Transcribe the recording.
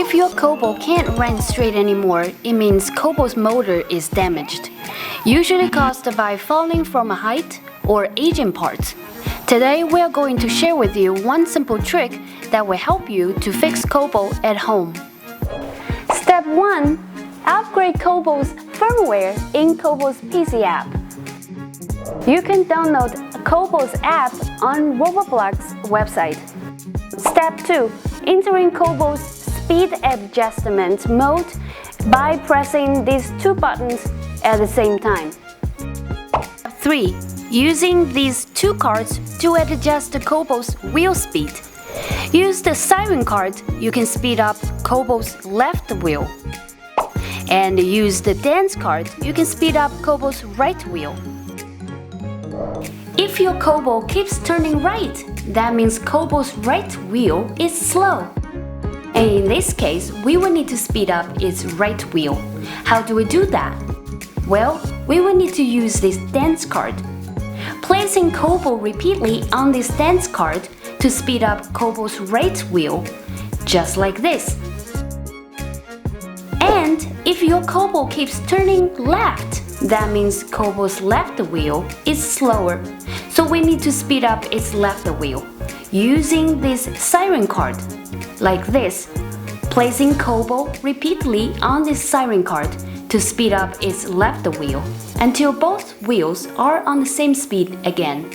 If your Qobo can't run straight anymore, it means Qobo's motor is damaged, usually caused by falling from a height or aging parts. Today we are going to share with you one simple trick that will help you to fix Qobo at home. Step 1. Upgrade Qobo's firmware in Qobo's PC app. You can download Qobo's app on Robobloq's website. Step 2. Entering Qobo's speed adjustment mode by pressing these two buttons at the same time. Step 3. Using these two cards to adjust Qobo's wheel speed. Use the siren card, you can speed up Qobo's left wheel. And use the dance card, you can speed up Qobo's right wheel. If your Qobo keeps turning right, that means Qobo's right wheel is slow. And in this case, we will need to speed up its right wheel. How do we do that? Well, we will need to use this dance card. Placing Qobo repeatedly on this dance card to speed up Qobo's right wheel, just like this. And if your Qobo keeps turning left, that means Qobo's left wheel is slower, so we need to speed up its left wheel using this siren card, like this, placing Qobo repeatedly on this siren card to speed up its left wheel until both wheels are on the same speed again.